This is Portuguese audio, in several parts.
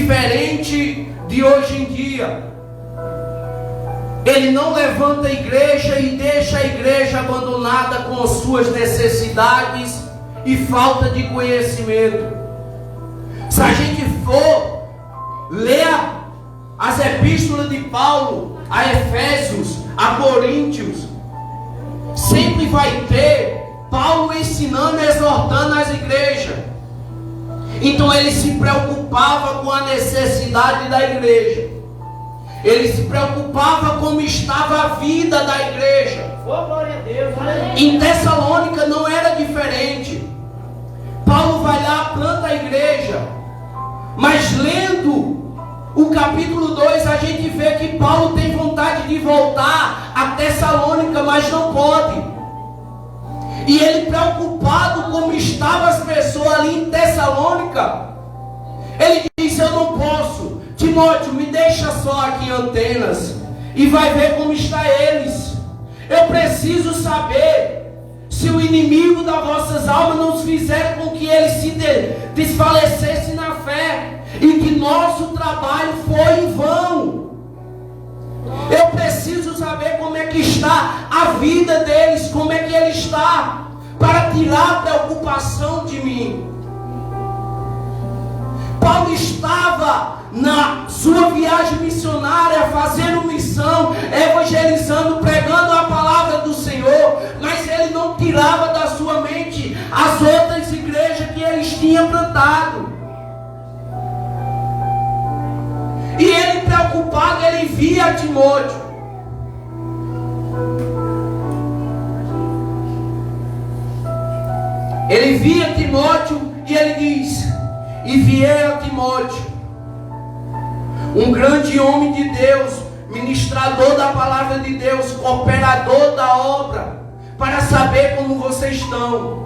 diferente de hoje em dia. Ele não levanta a igreja e deixa a igreja abandonada com as suas necessidades e falta de conhecimento. Se a gente for ler as epístolas de Paulo a Efésios, a Coríntios, sempre vai ter Paulo ensinando e exortando as igrejas. Então ele se preocupava com a necessidade da igreja. Ele se preocupava como estava a vida da igreja. Oh, glória a Deus. Em Tessalônica não era diferente. Paulo vai lá, planta a igreja. Mas lendo o capítulo 2, a gente vê que Paulo tem vontade de voltar a Tessalônica, mas não pode. E ele, preocupado como estavam as pessoas ali em Tessalônica, ele disse: eu não posso. Timóteo, me deixa só aqui em Atenas e vai ver como está eles. Eu preciso saber se o inimigo das vossas almas não fizer com que eles se desfalecessem na fé e que nosso trabalho foi em vão. Eu preciso saber como é que está a vida deles, como é que ele está, para tirar a preocupação de mim. Paulo estava na sua viagem missionária, fazendo missão, evangelizando, pregando a palavra do Senhor, mas ele não tirava da sua mente as outras igrejas que eles tinham plantado. E ele, preocupado, ele via Timóteo. Ele via Timóteo e ele diz: e vier a Timóteo, um grande homem de Deus, ministrador da palavra de Deus, cooperador da obra, para saber como vocês estão.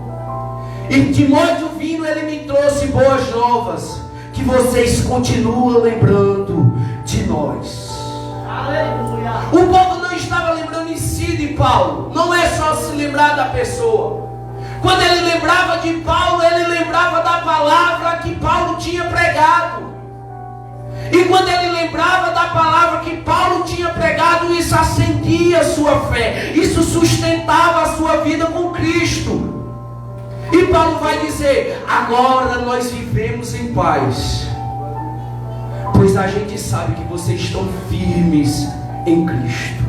E Timóteo vindo, ele me trouxe boas novas, que vocês continuam lembrando de nós. Aleluia. O povo não estava lembrando em si de Paulo. Não é só se lembrar da pessoa. Quando ele lembrava de Paulo, ele lembrava da palavra que Paulo tinha pregado. E quando ele lembrava da palavra que Paulo tinha pregado, isso acendia a sua fé, isso sustentava a sua vida com Cristo. E Paulo vai dizer: agora nós vivemos em paz, pois a gente sabe que vocês estão firmes em Cristo.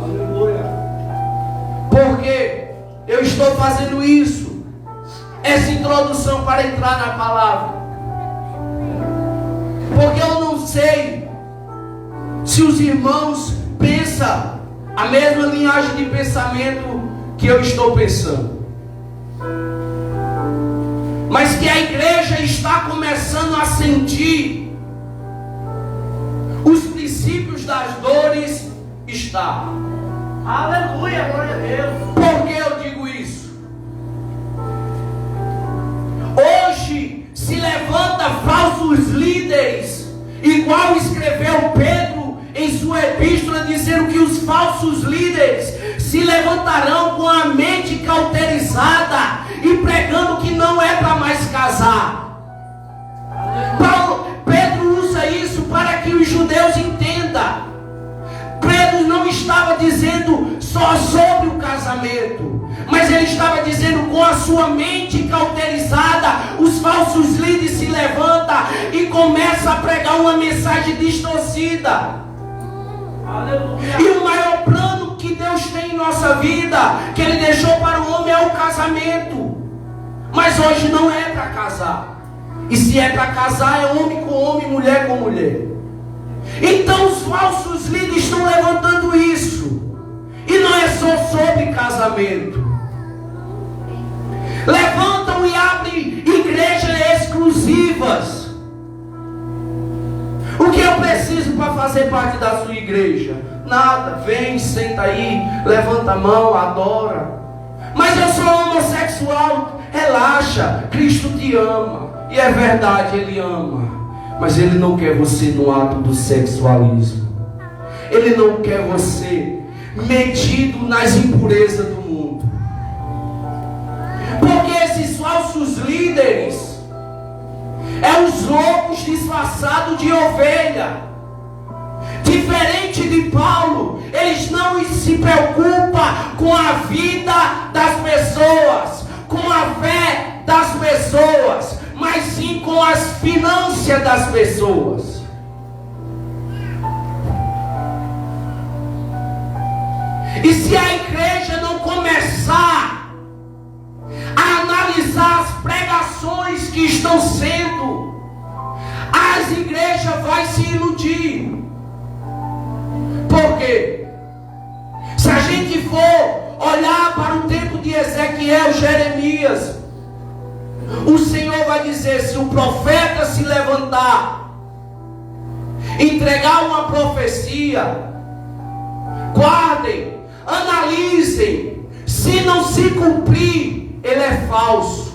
Aleluia. Porque eu estou fazendo isso, essa introdução para entrar na palavra, porque eu não sei se os irmãos pensam a mesma linhagem de pensamento que eu estou pensando, mas que a igreja está começando a sentir os princípios das dores. Está. Aleluia, glória a Deus. Por que eu digo isso? Hoje se levanta falsos líderes, igual escreveu Pedro em sua epístola, dizendo que os falsos líderes se levantarão com a mente cauterizada e pregando que não é para mais casar. Pedro usa isso para que os judeus entendam. Pedro não estava dizendo só sobre o casamento, mas ele estava dizendo, com a sua mente cauterizada, os falsos líderes se levantam e começam a pregar uma mensagem distorcida. Aleluia. E o maior plano que Deus tem em nossa vida, que Ele deixou para o homem, é o casamento. Mas hoje não é para casar. E se é para casar, é homem com homem, mulher com mulher. Então os falsos líderes estão levantando isso. E não é só sobre casamento. Levantam e abrem igrejas exclusivas. O que eu preciso para fazer parte da sua igreja? Nada. Vem, senta aí, levanta a mão, adora. Mas eu sou homossexual. Relaxa, Cristo te ama. E é verdade, Ele ama. Mas Ele não quer você no ato do sexualismo. Ele não quer você metido nas impurezas do mundo. Porque esses falsos líderes é É os lobos disfarçados de ovelha. Diferente de Paulo, eles não se preocupam com a vida das pessoas, com a fé das pessoas, mas sim com as finanças das pessoas. E se a igreja não começar a analisar as pregações que estão sendo, as igrejas vão se iludir. Por quê? Se a gente for olhar para o tempo de Ezequiel, Jeremias, o Senhor vai dizer: se o profeta se levantar, entregar uma profecia, guardem, analisem, se não se cumprir, ele é falso.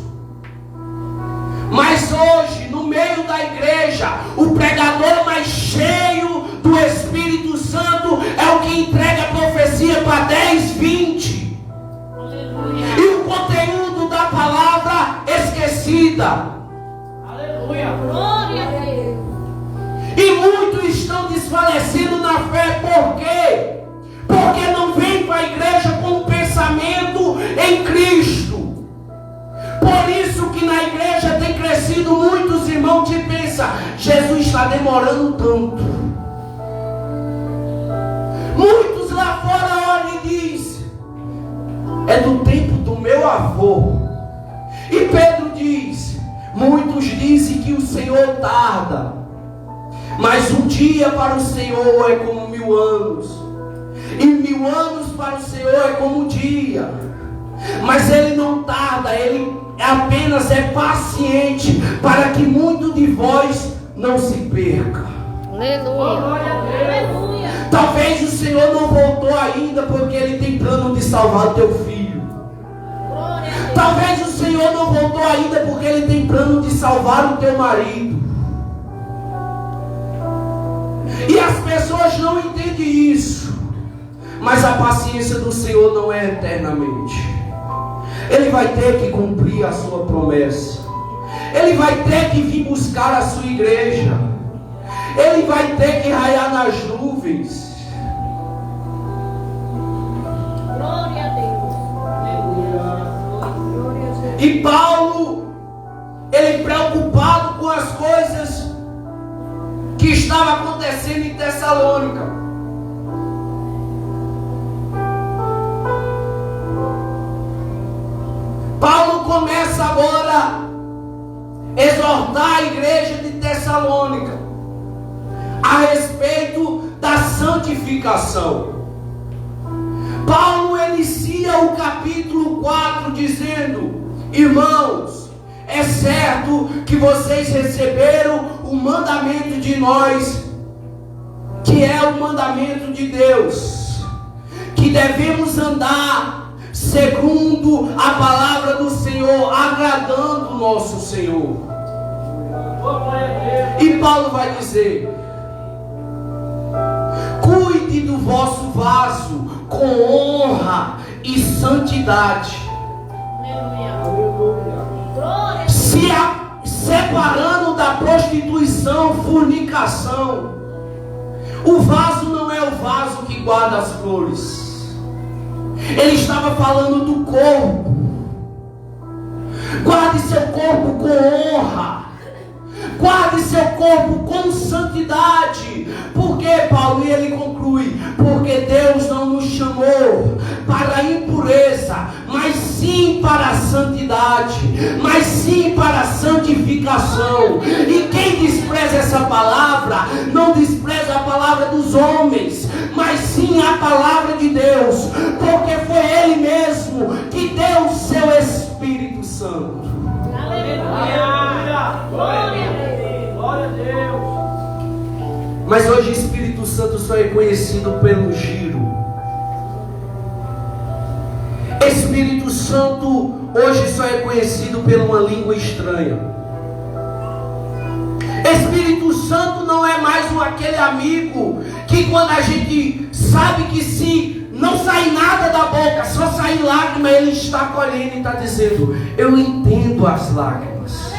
Mas hoje, no meio da igreja, o pregador mais cheio do Espírito Santo é o que entrega a profecia para 10, 20. E o conteúdo da palavra esquecida. Aleluia. Glória a Deus. E muitos estão desfalecendo na fé. Por quê? Porque não vem para a igreja com um pensamento em Cristo. Por isso que na igreja tem crescido muitos irmãos que pensam: Jesus está demorando tanto. Muitos lá fora olham e dizem: é do tempo do meu avô. E Pedro diz: muitos dizem que o Senhor tarda, mas um dia para o Senhor é como 1000 anos, e 1000 anos para o Senhor é como um dia. Mas ele não tarda, ele apenas é paciente, para que muito de vós não se perca. Aleluia. Glória a Deus. Aleluia. Talvez o Senhor não voltou ainda, porque ele tem plano de salvar o teu filho. Glória a Deus. Talvez o Senhor não voltou ainda, porque ele tem plano de salvar o teu marido. E as pessoas não entendem isso. Mas a paciência do Senhor não é eternamente. Ele vai ter que cumprir a sua promessa. Ele vai ter que vir buscar a sua igreja. Ele vai ter que raiar nas nuvens. Glória a Deus. Glória a Deus. E Paulo, ele preocupado com as coisas que estavam acontecendo em Tessalônica. Paulo começa agora a exortar a igreja de Tessalônica a respeito da santificação. Paulo inicia o capítulo 4 dizendo: irmãos, é certo que vocês receberam o mandamento de nós, que é o mandamento de Deus, que devemos andar segundo a palavra do Senhor, agradando o nosso Senhor. Glória a Deus. E Paulo vai dizer: cuide do vosso vaso com honra e santidade, Aleluia. Glória a Deus. separando da prostituição, fornicação. O vaso não é o vaso que guarda as flores. Ele estava falando do corpo. Guarde seu corpo com honra. Guarde seu corpo com santidade. Por que, Paulo? E ele conclui: porque Deus não nos chamou para a impureza, mas sim para a santidade, mas sim para a santificação. E quem despreza essa palavra, não despreza a palavra dos homens, mas sim a palavra de Deus, porque foi Ele mesmo que deu o seu Espírito Santo. Aleluia. Glória a Deus. Glória a Deus. Mas hoje o Espírito Santo só é conhecido pelo giro. Espírito Santo hoje só é conhecido por uma língua estranha. Espírito Santo não é mais aquele amigo que, quando a gente sabe que se não sair nada da boca, só sair lágrima, ele está colhendo e está dizendo: eu entendo as lágrimas.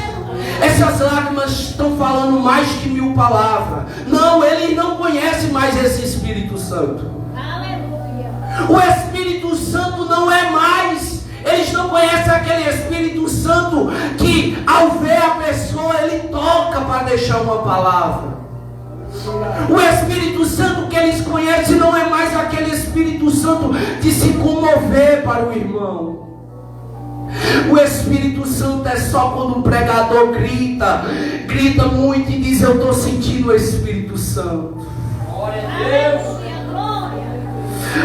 Essas lágrimas estão falando mais que 1000 palavras. Não, ele não conhece mais esse Espírito Santo. Aleluia. O Espírito Santo não é mais. Eles não conhecem aquele Espírito Santo que ao ver a pessoa ele toca para deixar uma palavra. O Espírito Santo que eles conhecem não é mais aquele Espírito Santo de se comover para o irmão. O Espírito Santo é só quando o pregador grita muito e diz: eu estou sentindo o Espírito Santo. Glória a Deus. Aleluia. Glória.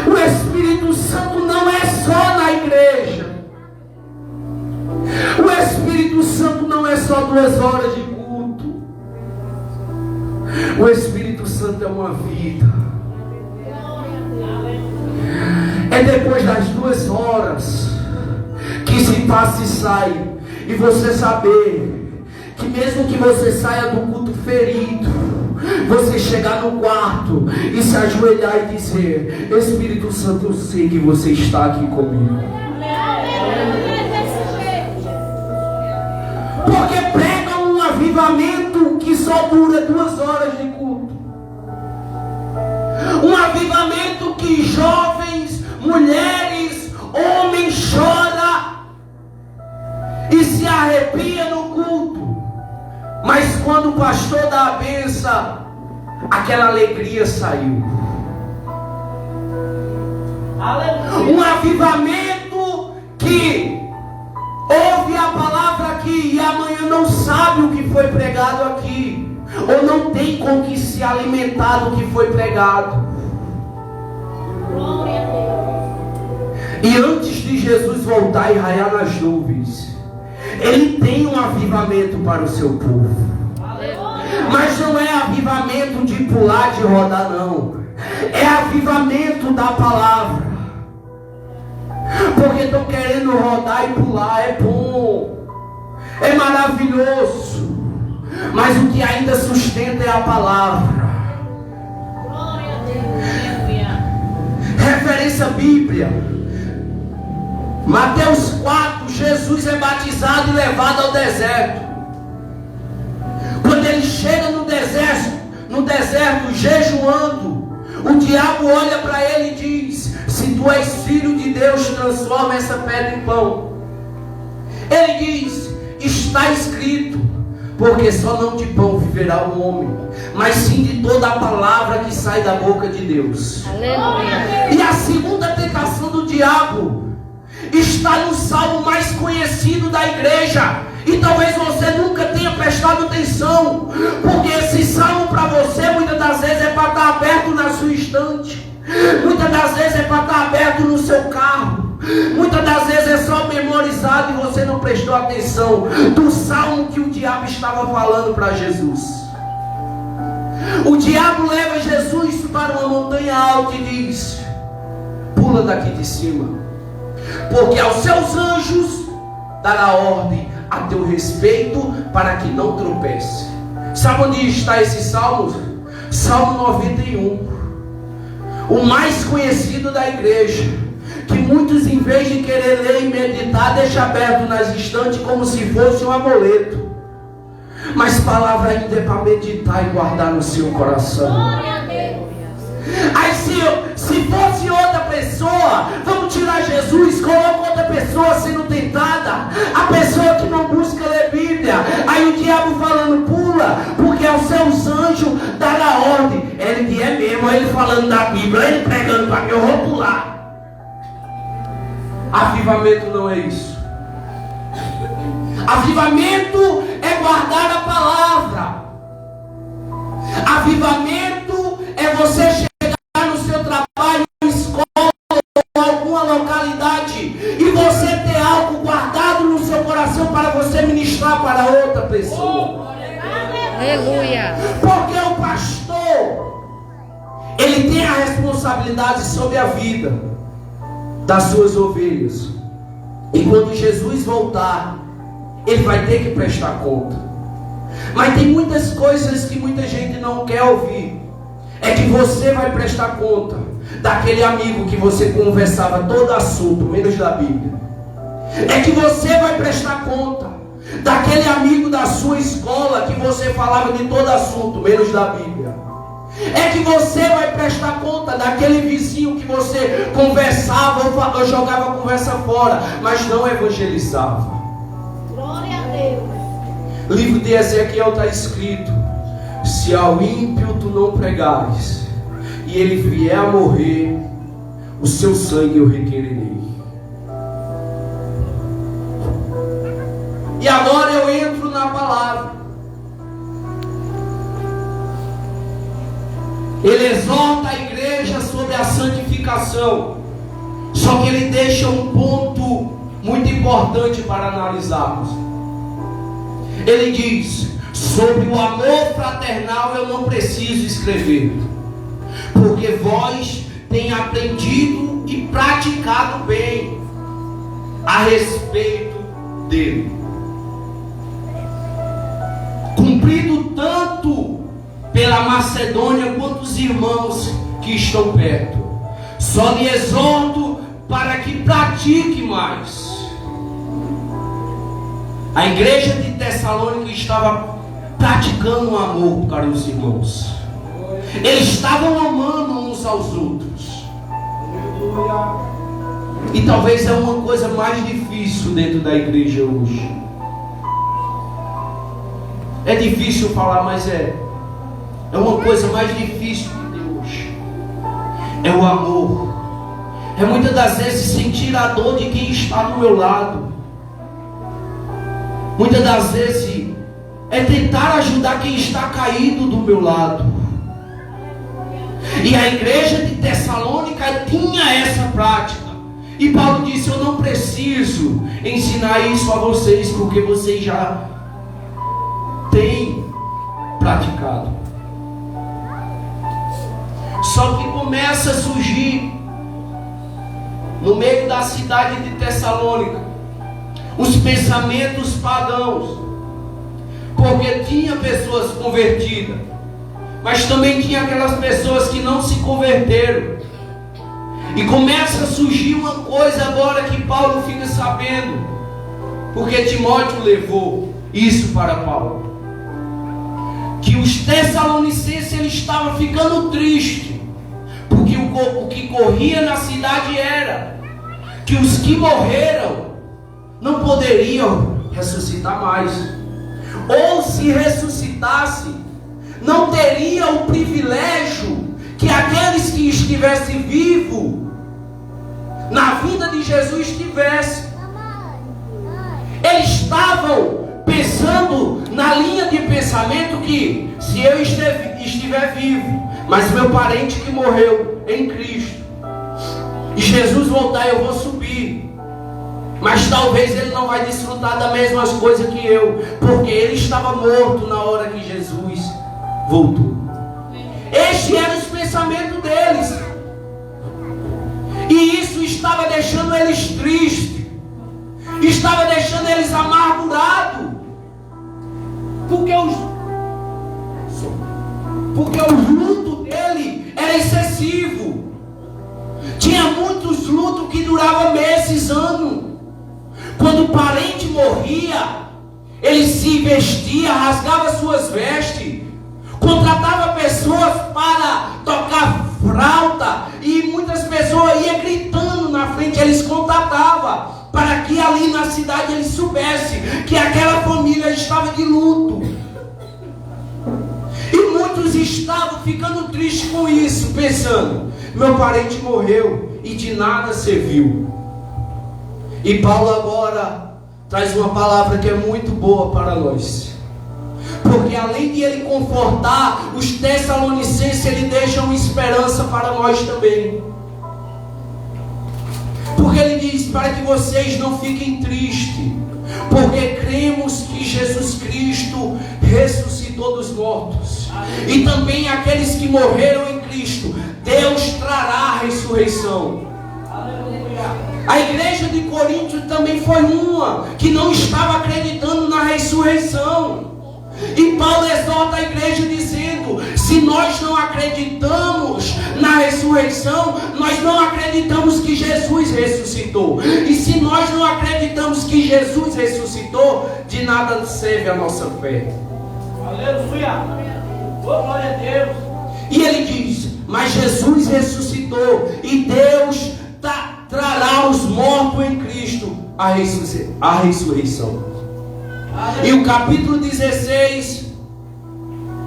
O Espírito Santo não é só na igreja. O Espírito Santo não é só 2 horas de culto. O Espírito Santo é uma vida. É depois das 2 horas que se passa e sai, e você saber que mesmo que você saia do culto ferido, você chegar no quarto e se ajoelhar e dizer: Espírito Santo, eu sei que você está aqui comigo. Porque prega um avivamento que só dura 2 horas de culto. Um avivamento que jovens, mulheres, homens choram e se arrepia no culto. Mas quando o pastor dá a benção, aquela alegria saiu. Aleluia. Um avivamento que ouve a palavra aqui e amanhã não sabe o que foi pregado aqui, ou não tem com que se alimentar do que foi pregado. Glória a Deus. E antes de Jesus voltar e raiar nas nuvens, Ele tem um avivamento para o seu povo. Mas não é avivamento de pular, de rodar, não. É avivamento da palavra. Porque estão querendo rodar e pular. É bom, é maravilhoso, mas o que ainda sustenta é a palavra. Glória a Deus. Aleluia. Referência à Bíblia. Mateus 4, Jesus é batizado e levado ao deserto. Quando ele chega no deserto jejuando, o diabo olha para ele e diz: se tu és filho de Deus, transforma essa pedra em pão. Ele diz: está escrito, porque só não de pão viverá o homem, mas sim de toda a palavra que sai da boca de Deus. Aleluia. E a segunda tentação do diabo está no salmo mais conhecido da igreja, e talvez você nunca tenha prestado atenção, porque esse salmo para você muitas das vezes é para estar aberto na sua estante, muitas das vezes é para estar aberto no seu carro, muitas das vezes é só memorizado e você não prestou atenção do salmo que o diabo estava falando para Jesus. O diabo leva Jesus para uma montanha alta e diz: pula daqui de cima, porque aos seus anjos dará ordem a teu respeito para que não tropece. Sabe onde está esse salmo? Salmo 91, o mais conhecido da igreja, que muitos, em vez de querer ler e meditar, deixam aberto nas estantes como se fosse um amuleto. Mas palavra ainda é para meditar e guardar no seu coração. Glória a Deus. Aí se fosse outra pessoa, vamos tirar Jesus, coloca outra pessoa sendo tentada, a pessoa que não busca ler Bíblia. Aí o diabo falando: pula, porque aos seus anjos dará ordem. Ele é mesmo, ele falando da Bíblia, ele pregando para mim, eu vou pular. Avivamento não é isso. Avivamento é guardar a palavra. Avivamento é você chegar no seu trabalho, escola ou alguma localidade e você ter algo guardado no seu coração para você ministrar para outra pessoa. Aleluia. Porque o pastor, ele tem a responsabilidade sobre a vida das suas ovelhas. E quando Jesus voltar, ele vai ter que prestar conta. Mas tem muitas coisas que muita gente não quer ouvir. É que você vai prestar conta daquele amigo que você conversava todo assunto, menos da Bíblia. É que você vai prestar conta daquele amigo da sua escola que você falava de todo assunto, menos da Bíblia. É que você vai prestar conta daquele vizinho que você conversava ou jogava a conversa fora, mas não evangelizava. Glória a Deus. O livro de Ezequiel está escrito: se ao ímpio tu não pregares, e ele vier a morrer, o seu sangue eu requererei. E agora eu entro na palavra. Ele exorta a igreja sobre a santificação. Só que ele deixa um ponto muito importante para analisarmos. Ele diz: sobre o amor fraternal eu não preciso escrever, porque vós tem aprendido e praticado bem a respeito dele, cumprido tanto pela Macedônia quanto os irmãos que estão perto. Só lhe exorto para que pratique mais. A igreja de Tessalônica estava praticando um amor para os irmãos. Eles estavam amando uns aos outros. E talvez é uma coisa mais difícil dentro da igreja hoje. É difícil falar, mas é uma coisa mais difícil de hoje. É o amor. É muitas das vezes sentir a dor de quem está do meu lado. Muitas das vezes é tentar ajudar quem está caído do meu lado. E a igreja de Tessalônica tinha essa prática. E Paulo disse: eu não preciso ensinar isso a vocês, porque vocês já têm praticado. Só que começa a surgir no meio da cidade de Tessalônica os pensamentos pagãos, porque tinha pessoas convertidas, mas também tinha aquelas pessoas que não se converteram. E começa a surgir uma coisa agora que Paulo fica sabendo, porque Timóteo levou isso para Paulo, que os tessalonicenses eles estavam ficando tristes, porque o que corria na cidade era que os que morreram não poderiam ressuscitar mais, ou se ressuscitasse, não teria o privilégio que aqueles que estivessem vivos na vida de Jesus tivessem. Eles estavam pensando na linha de pensamento que se eu estiver vivo, mas meu parente que morreu em Cristo, e Jesus voltar, eu vou subir, mas talvez ele não vai desfrutar das mesmas coisas que eu, porque ele estava morto na hora que Jesus voltou. Este era os pensamentos deles, e isso estava deixando eles tristes, estava deixando eles amargurados, porque o luto dele era excessivo. Tinha muitos lutos que duravam meses, anos. Quando o parente morria, ele se vestia, rasgava suas vestes, contratava pessoas para tocar flauta, e muitas pessoas iam gritando na frente. Eles contratavam para que ali na cidade eles soubessem que aquela família estava de luto. E muitos estavam ficando tristes com isso, pensando: meu parente morreu e de nada serviu. E Paulo agora traz uma palavra que é muito boa para nós, porque além de ele confortar os tessalonicenses, ele deixa uma esperança para nós também. Porque ele diz: para que vocês não fiquem tristes, porque cremos que Jesus Cristo ressuscitou dos mortos, e também aqueles que morreram em Cristo, Deus trará a ressurreição. A igreja de Corinto também foi uma que não estava acreditando na ressurreição. E Paulo exorta a igreja dizendo: se nós não acreditamos na ressurreição, ressurreição, nós não acreditamos que Jesus ressuscitou. E se nós não acreditamos que Jesus ressuscitou, de nada serve a nossa fé. Aleluia. Oh, glória a Deus. E ele diz: mas Jesus ressuscitou, e Deus trará os mortos em Cristo a ressurreição. E o capítulo 16,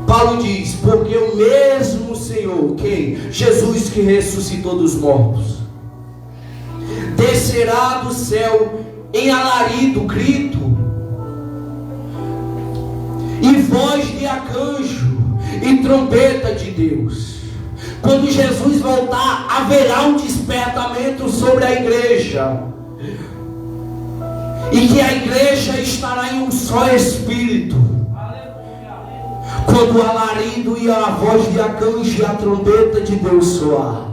Paulo diz: porque o mesmo Senhor, quem? Jesus, que ressuscitou dos mortos, descerá do céu em alarido, grito e voz de arcanjo e trombeta de Deus. Quando Jesus voltar, haverá um despertamento sobre a igreja, e que a igreja estará em um só espírito. Quando o alarido e a voz de arcanjo e a trombeta de Deus soar,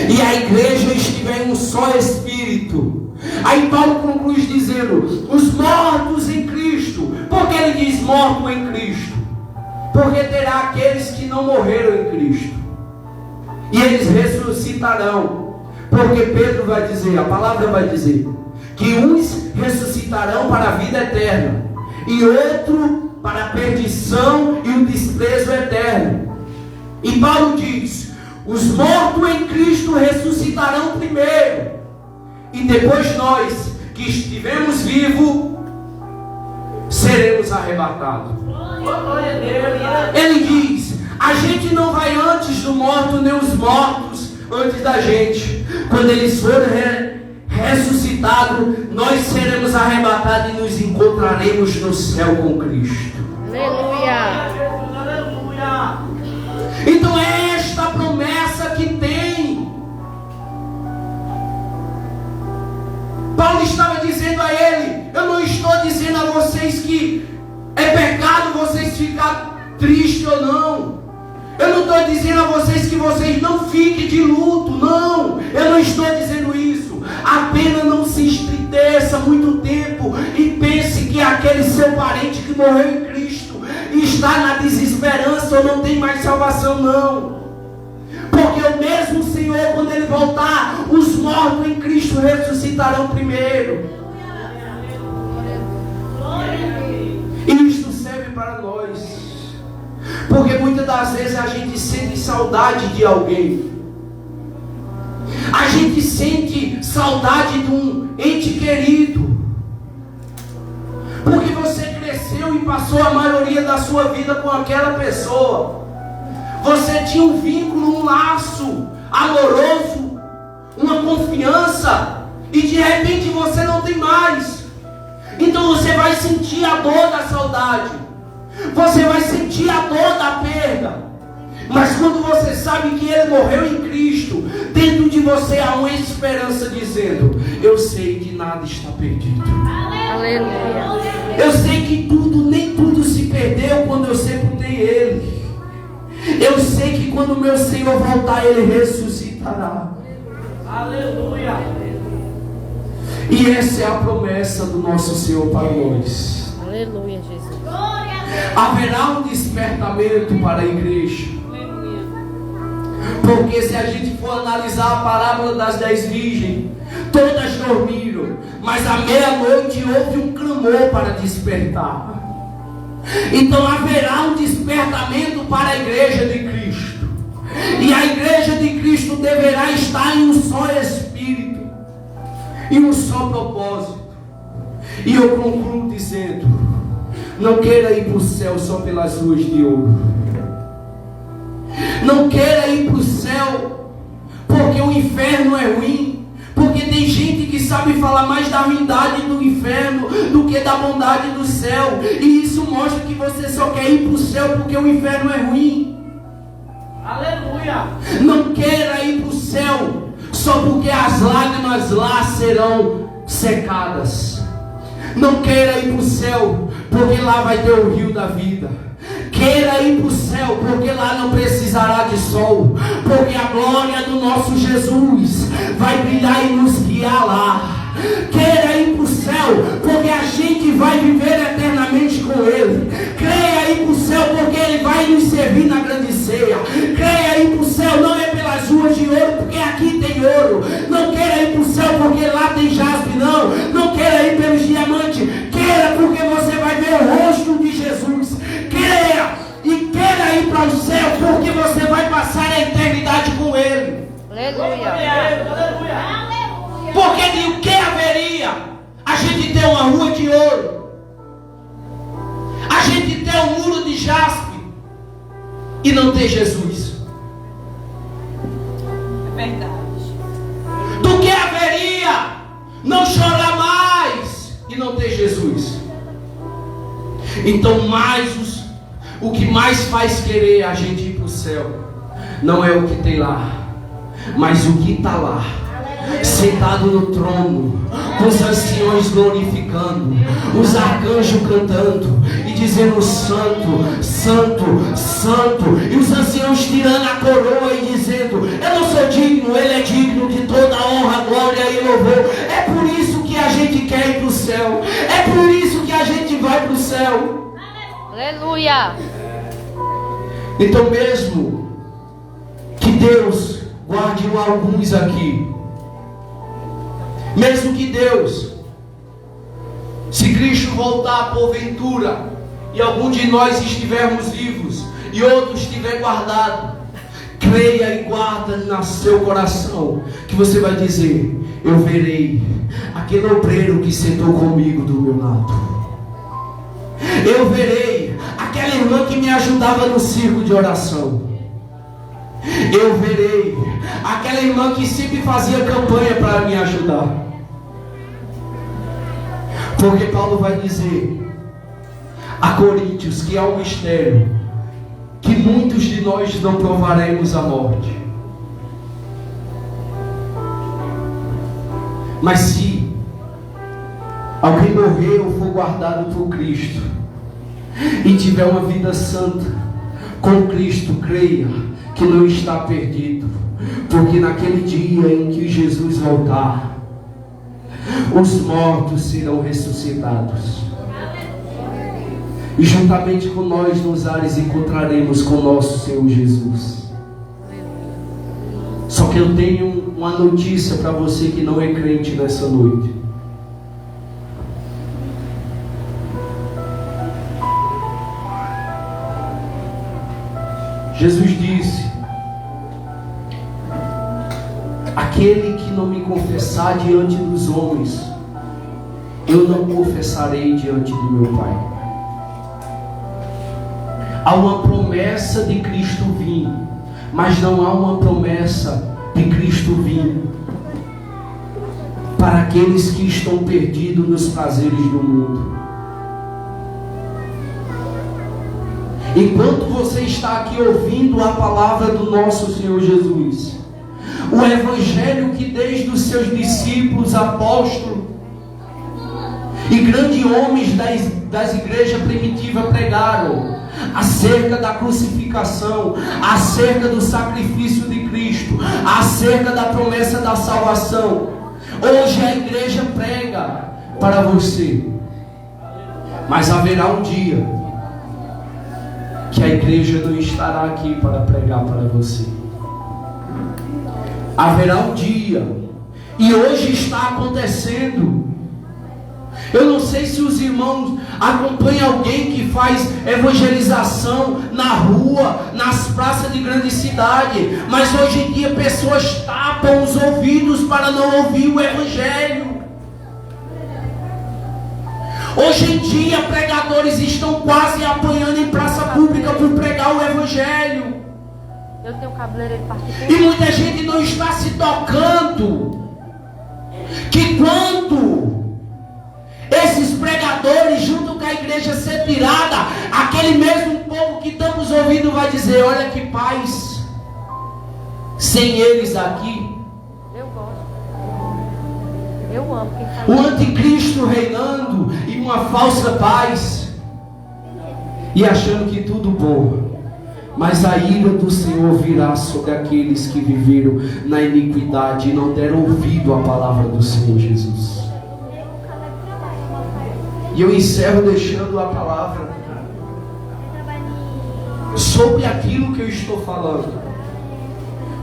e a igreja estiver em um só espírito. Aí Paulo conclui dizendo: os mortos em Cristo. Por que ele diz morto em Cristo? Porque terá aqueles que não morreram em Cristo, e eles ressuscitarão. Porque Pedro vai dizer, a palavra vai dizer, que uns ressuscitarão para a vida eterna, e outro para a perdição e o desprezo eterno. E Paulo diz: os mortos em Cristo ressuscitarão primeiro, e depois nós, que estivemos vivos, seremos arrebatados. Ele diz: a gente não vai antes do morto, nem os mortos antes da gente. Quando eles forem ressuscitados, nós seremos arrebatados e nos encontraremos no céu com Cristo. Aleluia. Então é esta a promessa que tem. Paulo estava dizendo a ele: eu não estou dizendo a vocês que é pecado vocês ficarem tristes ou não. Eu não estou dizendo a vocês que vocês não fiquem de luto. Não, eu não estou dizendo isso. Apenas não se entristeça muito tempo e pense que aquele seu parente que morreu em Cristo está na desesperança ou não tem mais salvação. Não, porque o mesmo Senhor, quando Ele voltar, os mortos em Cristo ressuscitarão primeiro. E isto serve para nós, porque muitas das vezes a gente sente saudade de alguém. A gente sente saudade de um ente querido, porque você cresceu e passou a maioria da sua vida com aquela pessoa. Você tinha um vínculo, um laço amoroso, uma confiança, e de repente você não tem mais. Então você vai sentir a dor da saudade, você vai sentir a dor da perda. Mas quando você sabe que Ele morreu em Cristo, dentro de você há uma esperança dizendo: eu sei que nada está perdido. Aleluia. Eu sei que nem tudo se perdeu quando eu sepultei Ele. Eu sei que quando o meu Senhor voltar, Ele ressuscitará. Aleluia. E essa é a promessa do nosso Senhor para nós. Aleluia, Jesus. Haverá um despertamento para a igreja. Porque se a gente for analisar a parábola das 10 virgens, todas dormiram, mas à meia-noite houve um clamor para despertar. Então haverá um despertamento para a igreja de Cristo. E a igreja de Cristo deverá estar em um só espírito, em um só propósito. E eu concluo dizendo: não queira ir para o céu só pelas ruas de ouro. Não queira ir para o céu porque o inferno é ruim. Porque tem gente que sabe falar mais da ruindade do inferno do que da bondade do céu. E isso mostra que você só quer ir para o céu porque o inferno é ruim. Aleluia. Não queira ir para o céu só porque as lágrimas lá serão secadas. Não queira ir para o céu porque lá vai ter o rio da vida. Queira ir para o céu porque lá não precisará de sol, porque a glória do nosso Jesus vai brilhar e nos guiar lá. Queira ir para o céu porque a gente vai viver eternamente com Ele. Creia ir para o céu porque Ele vai nos servir na grande ceia. Creia ir para o céu não é pelas ruas para o céu, porque você vai passar a eternidade com Ele. Aleluia. Porque de que haveria a gente ter uma rua de ouro, a gente ter um muro de jaspe e não ter Jesus? É verdade. Do que haveria não chorar mais e não ter Jesus? Então o que mais faz querer a gente ir para o céu não é o que tem lá, mas o que está lá, sentado no trono, com os anciões glorificando, os arcanjos cantando e dizendo: Santo, Santo, Santo, e os anciãos tirando a coroa e dizendo: eu não sou digno, Ele é digno de toda a honra, glória e louvor. É por isso que a gente quer ir para o céu, é por isso que a gente vai para o céu. Aleluia. Então, mesmo que Deus guarde alguns aqui, mesmo que Deus, se Cristo voltar porventura e algum de nós estivermos vivos e outro estiver guardado, creia e guarda no seu coração que você vai dizer: eu verei aquele obreiro que sentou comigo do meu lado. Eu verei aquela irmã que me ajudava no círculo de oração. Eu verei aquela irmã que sempre fazia campanha para me ajudar. Porque Paulo vai dizer a Coríntios que há um mistério, que muitos de nós não provaremos a morte. Mas se alguém morrer ou for guardado por Cristo e tiver uma vida santa com Cristo, creia que não está perdido, porque naquele dia em que Jesus voltar, os mortos serão ressuscitados, e juntamente com nós nos ares encontraremos com nosso Senhor Jesus. Só que eu tenho uma notícia para você que não é crente nessa noite. Jesus disse: aquele que não me confessar diante dos homens, eu não confessarei diante do meu Pai. Há uma promessa de Cristo vir, mas não há uma promessa de Cristo vir para aqueles que estão perdidos nos prazeres do mundo. Enquanto você está aqui ouvindo a palavra do nosso Senhor Jesus, o evangelho que desde os seus discípulos, apóstolos e grandes homens das igrejas primitivas pregaram acerca da crucificação, acerca do sacrifício de Cristo, acerca da promessa da salvação, hoje a igreja prega para você. Mas haverá um dia que a igreja não estará aqui para pregar para você. Haverá um dia, e hoje está acontecendo. Eu não sei se os irmãos acompanham alguém que faz evangelização na rua, nas praças de grande cidade, mas hoje em dia pessoas tapam os ouvidos para não ouvir o evangelho. Hoje em dia pregadores estão quase apanhando em praça pública por pregar o evangelho. Eu tenho cabeleireiro particular. E muita gente não está se tocando que quando esses pregadores, junto com a igreja ser tirada, aquele mesmo povo que estamos ouvindo vai dizer: olha que paz, sem eles aqui. Eu gosto. Eu amo quem faz. O anticristo reinando e uma falsa paz, e achando que tudo bom. Mas a ira do Senhor virá sobre aqueles que viveram na iniquidade e não deram ouvido à palavra do Senhor Jesus. E eu encerro deixando a palavra sobre aquilo que eu estou falando,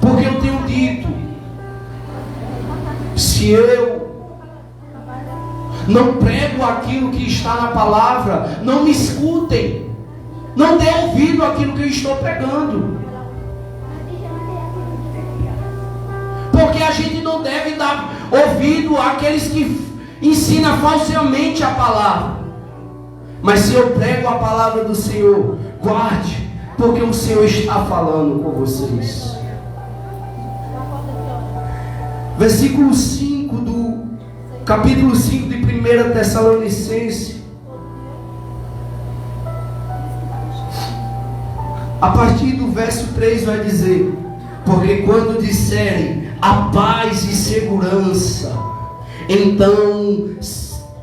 porque eu tenho dito: se eu não prego aquilo que está na palavra, não me escutem, não dê ouvido àquilo que eu estou estou pregando. Porque a gente não deve dar ouvido àqueles que ensinam falsamente a palavra. Mas se eu prego a palavra do Senhor, guarde, porque o Senhor está falando com vocês. Versículo 5 do capítulo 5 de 1 Tessalonicenses. A partir do verso 3 vai dizer: porque quando disserem a paz e segurança, então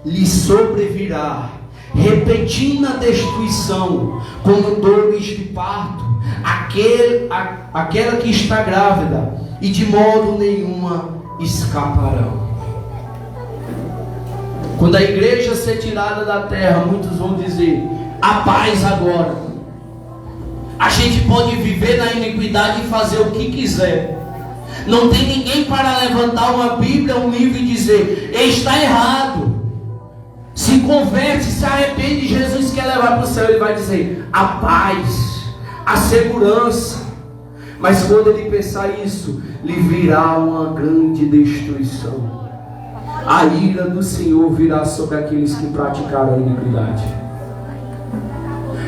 lhe sobrevirá repentina destruição, como dores de parto, aquela que está grávida, e de modo nenhuma escaparão. Quando a igreja ser tirada da terra, muitos vão dizer: a paz agora. A gente pode viver na iniquidade e fazer o que quiser. Não tem ninguém para levantar uma Bíblia, um livro e dizer: está errado. Se converte, se arrepende, Jesus quer levar para o céu. Ele vai dizer: a paz, a segurança. Mas quando ele pensar isso, lhe virá uma grande destruição. A ira do Senhor virá sobre aqueles que praticaram a iniquidade.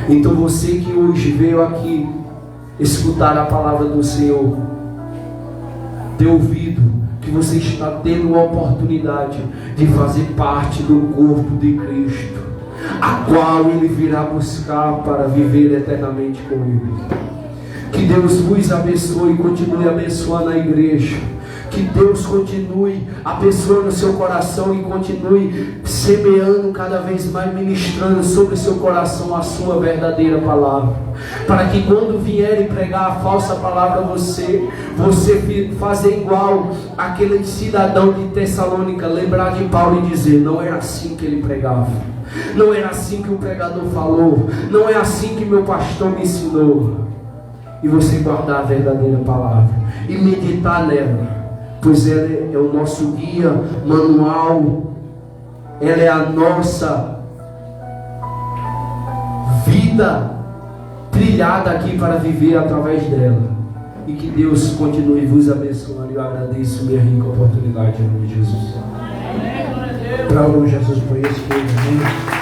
Então você que hoje veio aqui escutar a palavra do Senhor, ter ouvido que você está tendo a oportunidade de fazer parte do corpo de Cristo, a qual Ele virá buscar para viver eternamente com Ele. Que Deus vos abençoe e continue abençoando a igreja. Que Deus continue abençoando o seu coração e continue semeando cada vez mais, ministrando sobre o seu coração a sua verdadeira palavra. Para que quando vierem pregar a falsa palavra a você fazer igual aquele cidadão de Tessalônica, lembrar de Paulo e dizer: não era assim que ele pregava. Não era assim que o pregador falou. Não é assim que meu pastor me ensinou. E você guardar a verdadeira palavra e meditar nela. Pois ela é o nosso guia, manual, ela é a nossa vida trilhada aqui para viver através dela. E que Deus continue vos abençoando. Eu agradeço minha rica oportunidade em nome de Jesus. Para o Jesus por isso que